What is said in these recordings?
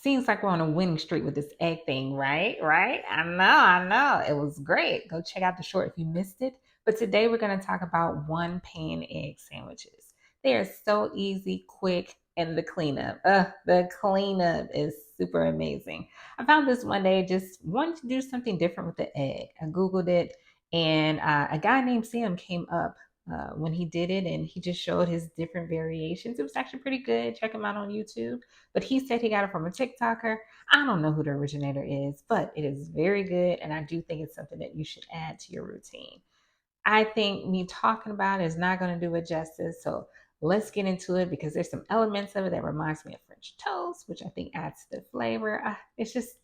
Seems like we're on a winning streak with this egg thing, right? Right? I know. It was great. Go check out the short if you missed it. But today we're going to talk about one pan egg sandwiches. They are so easy, quick, and the cleanup is super amazing. I found this one day, just wanted to do something different with the egg. I Googled it, and a guy named Sam came up when he did it, and he just showed his different variations. It was actually pretty good. Check him out on YouTube. But he said he got it from a TikToker. I don't know who the originator is, but it is very good. And I do think it's something that you should add to your routine. I think me talking about it is not going to do it justice. So let's get into it because there's some elements of it that reminds me of French toast, which I think adds to the flavor. It's just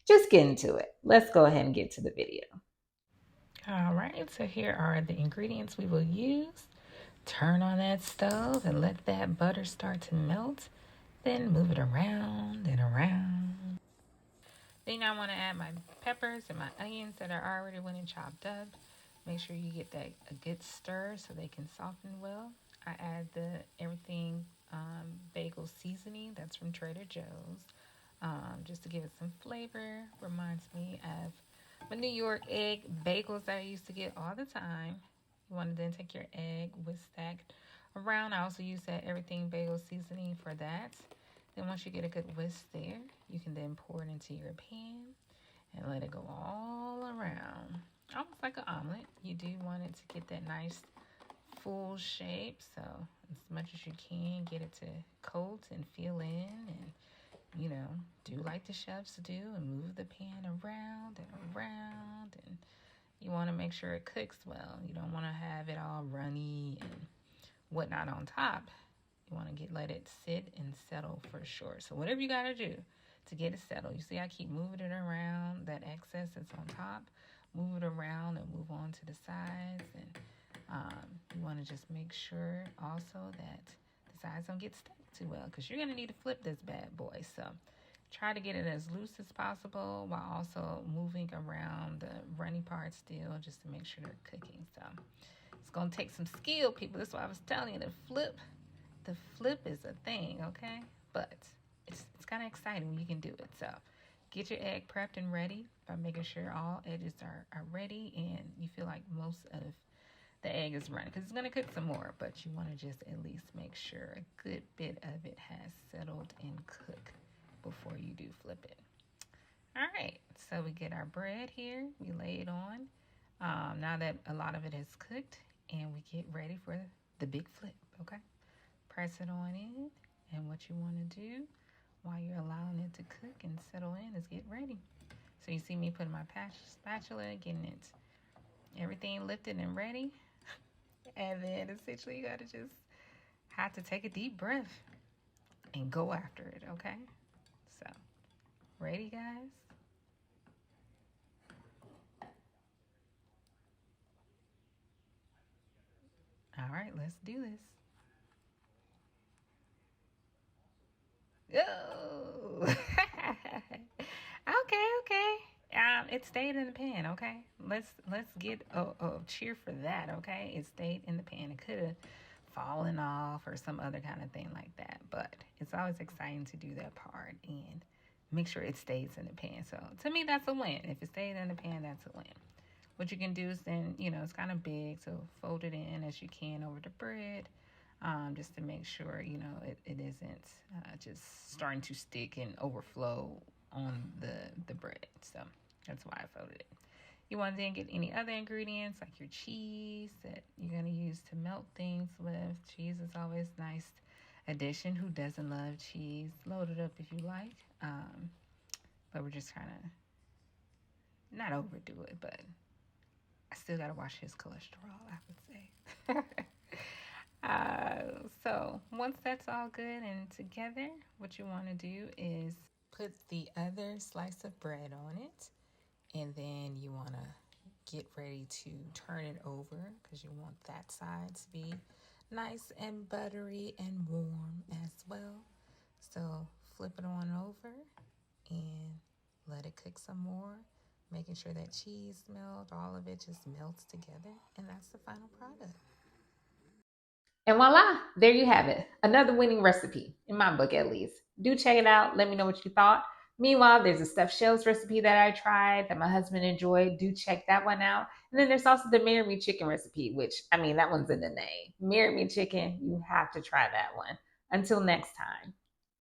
get into it. Let's go ahead and get to the video. All right, so here are the ingredients we will use. Turn on that stove and let that butter start to melt. Then move it around and around. Then I want to add my peppers and my onions that are already went and chopped up. Make sure you get that a good stir so they can soften well. I add the everything bagel seasoning that's from Trader Joe's, just to give it some flavor. Reminds me of my New York egg bagels that I used to get all the time. You want to then take your egg, whisk that around. I also use that everything bagel seasoning for that. Then once you get a good whisk there, you can then pour it into your pan and let it go all around. Almost like an omelet. You do want it to get that nice full shape. So as much as you can, get it to coat and fill in and do like the chefs do and move the pan around and around. And you want to make sure it cooks well. You don't want to have it all runny and whatnot on top. You want to let it sit and settle for sure. So whatever you got to do to get it settled. You see I keep moving it around. That excess that's on top, move it around and move on to the sides. And you want to just make sure also that the sides don't get stuck too well because you're going to need to flip this bad boy. So try to get it as loose as possible while also moving around the runny part still just to make sure they're cooking. So it's going to take some skill, people. That's why I was telling you to flip. The flip is a thing, okay? But it's kind of exciting when you can do it. So get your egg prepped and ready by making sure all edges are ready and you feel like most of the egg is running because it's going to cook some more, but you want to just at least make sure a good bit of it has settled and cooked before you do flip it. All right, so we get our bread here, we lay it on. Now that a lot of it is cooked, and we get ready for the big flip, okay? Press it on in, and what you want to do while you're allowing it to cook and settle in is get ready. So you see me putting my spatula, getting it everything lifted and ready, and then essentially you gotta just have to take a deep breath and go after it, okay? So, ready, guys? All right, let's do this. Oh, okay. It stayed in the pan. Okay, let's get a cheer for that. Okay, it stayed in the pan. It could have fallen off or some other kind of thing like that. But it's always exciting to do that part and make sure it stays in the pan. So to me, that's a win. If it stayed in the pan, that's a win. What you can do is then, it's kind of big, so fold it in as you can over the bread, just to make sure, it isn't just starting to stick and overflow on the bread. So that's why I folded it. You want to then get any other ingredients like your cheese that you're going to use to melt things with. Cheese is always nice addition. Who doesn't love cheese? Load it up if you like. But we're just trying to not overdo it, but I still got to watch his cholesterol, I would say. So once that's all good and together, what you want to do is put the other slice of bread on it, and then you want to get ready to turn it over because you want that side to be nice and buttery and warm as well. So flip it on over and let it cook some more, making sure that cheese melt, all of it just melts together, and that's the final product. And voila, there you have it. Another winning recipe, in my book at least. Do check it out. Let me know what you thought. Meanwhile, there's a stuffed shells recipe that I tried that my husband enjoyed. Do check that one out. And then there's also the Marry Me Chicken recipe, which, I mean, that one's in the name. Marry Me Chicken, you have to try that one. Until next time.